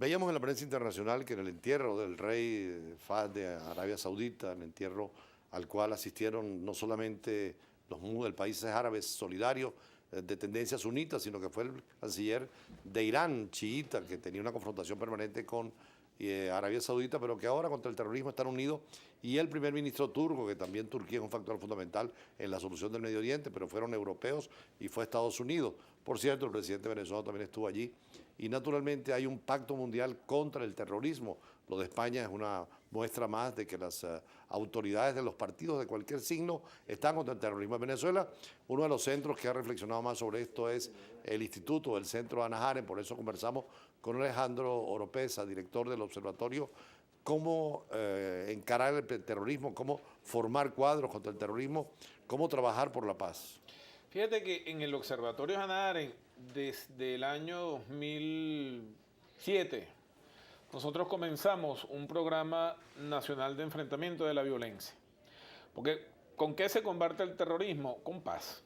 Veíamos en la prensa internacional que en el entierro del rey Fahd de Arabia Saudita, el entierro al cual asistieron no solamente los países árabes solidarios de tendencia sunita, sino que fue el canciller de Irán, chiita, que tenía una confrontación permanente con Arabia Saudita, pero que ahora contra el terrorismo están unidos, y el primer ministro turco, que también Turquía es un factor fundamental en la solución del Medio Oriente, pero fueron europeos y fue Estados Unidos. Por cierto, el presidente venezolano también estuvo allí, y naturalmente hay un pacto mundial contra el terrorismo. Lo de España es una muestra más de que las autoridades de los partidos de cualquier signo están contra el terrorismo. En Venezuela, uno de los centros que ha reflexionado más sobre esto es el Instituto, el Centro Hannah Arendt. Por eso conversamos con Alejandro Oropesa, director del observatorio, cómo encarar el terrorismo, cómo formar cuadros contra el terrorismo, cómo trabajar por la paz. Fíjate que en el Observatorio Hannah Arendt, desde el año 2007, nosotros comenzamos un programa nacional de enfrentamiento de la violencia. Porque ¿con qué se combate el terrorismo? Con paz,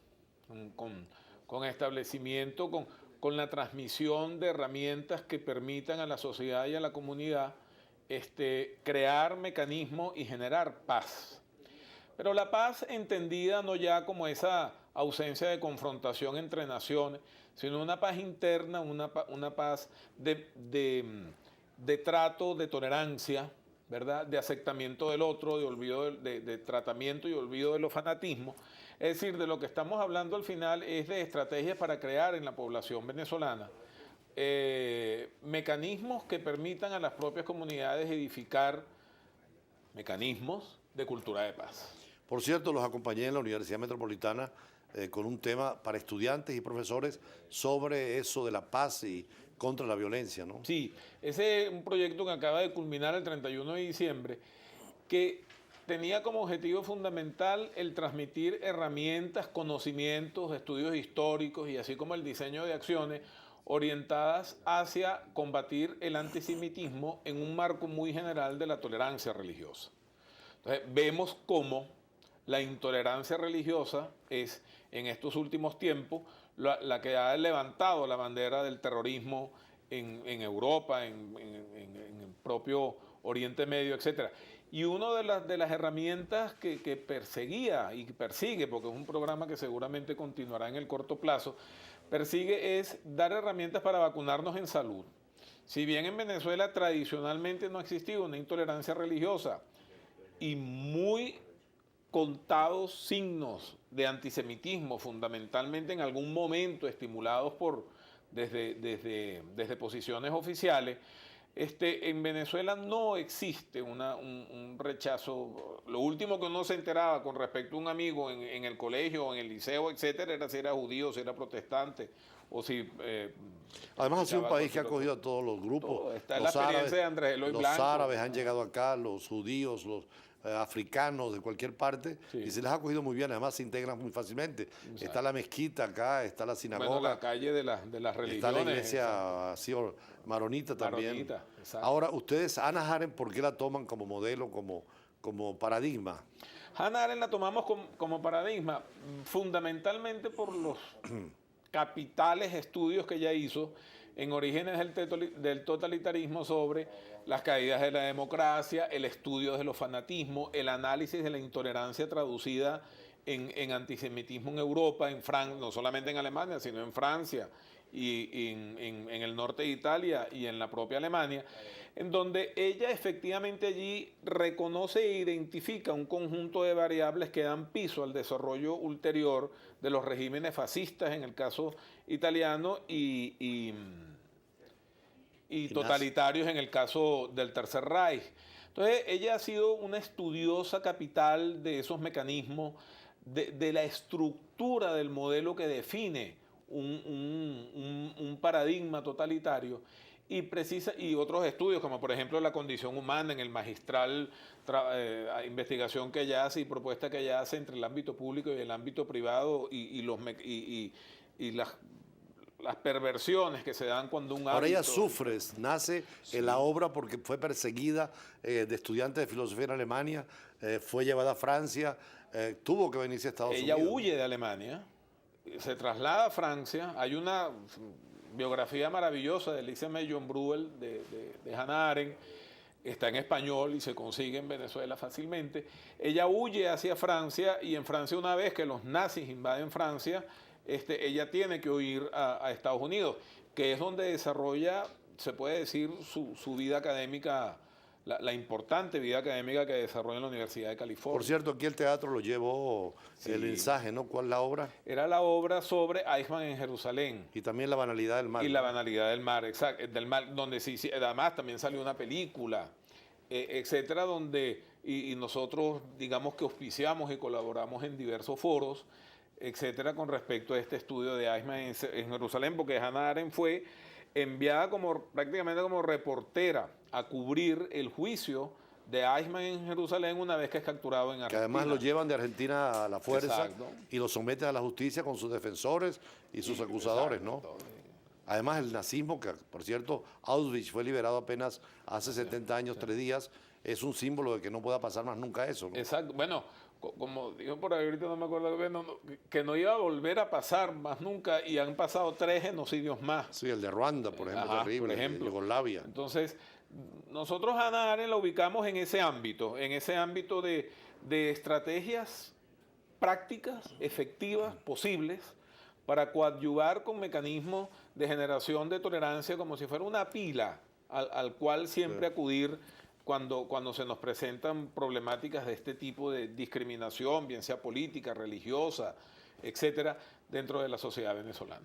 con establecimiento, con la transmisión de herramientas que permitan a la sociedad y a la comunidad crear mecanismos y generar paz. Pero la paz entendida no ya como esa ausencia de confrontación entre naciones, sino una paz interna, una paz de trato, de tolerancia, ¿verdad? De aceptamiento del otro, de olvido de tratamiento y olvido de los fanatismos. Es decir, de lo que estamos hablando al final es de estrategias para crear en la población venezolana mecanismos que permitan a las propias comunidades edificar mecanismos de cultura de paz. Por cierto, los acompañé en la Universidad Metropolitana con un tema para estudiantes y profesores sobre eso de la paz y contra la violencia, ¿no? Sí, ese es un proyecto que acaba de culminar el 31 de diciembre, que tenía como objetivo fundamental el transmitir herramientas, conocimientos, estudios históricos y así como el diseño de acciones orientadas hacia combatir el antisemitismo en un marco muy general de la tolerancia religiosa. Entonces, vemos cómo la intolerancia religiosa es, en estos últimos tiempos, la que ha levantado la bandera del terrorismo en Europa, en el propio Oriente Medio, etc. Y una de las herramientas que perseguía y persigue, porque es un programa que seguramente continuará en el corto plazo, persigue es dar herramientas para vacunarnos en salud. Si bien en Venezuela tradicionalmente no ha existido una intolerancia religiosa y muy contados signos de antisemitismo, fundamentalmente en algún momento estimulados desde posiciones oficiales, en Venezuela no existe un rechazo. Lo último que uno se enteraba con respecto a un amigo en el colegio, en el liceo, etcétera, era si era judío, si era protestante, o si... Además ha sido un país que ha acogido a todos los grupos. Está la experiencia de Andrés Eloy Blanco. Los árabes han llegado acá, los judíos, los africanos de cualquier parte, sí, y se les ha acogido muy bien, además se integran muy fácilmente. Exacto. Está la mezquita acá, está la sinagoga. Bueno, la calle de las religiones. Está la iglesia así, maronita también. Ahora, ustedes, Hannah Arendt, ¿por qué la toman como modelo, como paradigma? Hannah Arendt la tomamos como paradigma, fundamentalmente por los capitales estudios que ella hizo en Orígenes del Totalitarismo sobre las caídas de la democracia, el estudio de los fanatismos, el análisis de la intolerancia traducida en antisemitismo en Europa, no solamente en Alemania, sino en Francia y en el norte de Italia y en la propia Alemania, en donde ella efectivamente allí reconoce e identifica un conjunto de variables que dan piso al desarrollo ulterior de los regímenes fascistas, en el caso italiano, y totalitarios en el caso del Tercer Reich. Entonces, ella ha sido una estudiosa capital de esos mecanismos, de la estructura del modelo que define un paradigma totalitario y otros estudios, como por ejemplo la condición humana en el magistral investigación que ella hace y propuesta que ella hace entre el ámbito público y el ámbito privado y las perversiones que se dan cuando un hábito... Ahora ella sufre, nace sí, en la obra porque fue perseguida de estudiante de filosofía en Alemania, fue llevada a Francia, tuvo que venirse a Estados Unidos. Ella huye de Alemania, se traslada a Francia, hay una biografía maravillosa de Elise May-John Bruel, de Hannah Arendt, está en español y se consigue en Venezuela fácilmente. Ella huye hacia Francia y en Francia, una vez que los nazis invaden Francia, ella tiene que huir a Estados Unidos, que es donde desarrolla, se puede decir, su vida académica, la importante vida académica que desarrolla en la Universidad de California. Por cierto, aquí el teatro lo llevó el mensaje, ¿no? ¿Cuál es la obra? Era la obra sobre Eichmann en Jerusalén. Y también La banalidad del mal. Y La banalidad del mar, exacto, del mal, donde sí, además también salió una película, etcétera, donde, y nosotros digamos que auspiciamos y colaboramos en diversos foros, etcétera, con respecto a este estudio de Eichmann en Jerusalén, porque Hannah Arendt fue enviada prácticamente como reportera a cubrir el juicio de Eichmann en Jerusalén una vez que es capturado en Argentina. Que además lo llevan de Argentina a la fuerza. Exacto. Y lo someten a la justicia con sus defensores y sus acusadores, exacto, ¿no? Además el nazismo, que por cierto Auschwitz fue liberado apenas hace 70 años, 3 días, es un símbolo de que no pueda pasar más nunca eso, ¿no? Exacto. Bueno, como dijo por ahí, ahorita no me acuerdo, que no iba a volver a pasar más nunca, y han pasado 3 genocidios más. Sí, el de Ruanda, por ejemplo, Ajá, terrible, por ejemplo. de Yugoslavia. Entonces, nosotros a Hannah Arendt la ubicamos en ese ámbito de estrategias prácticas, efectivas, posibles, para coadyuvar con mecanismos de generación de tolerancia como si fuera una pila al cual siempre acudir cuando se nos presentan problemáticas de este tipo de discriminación, bien sea política, religiosa, etcétera, dentro de la sociedad venezolana.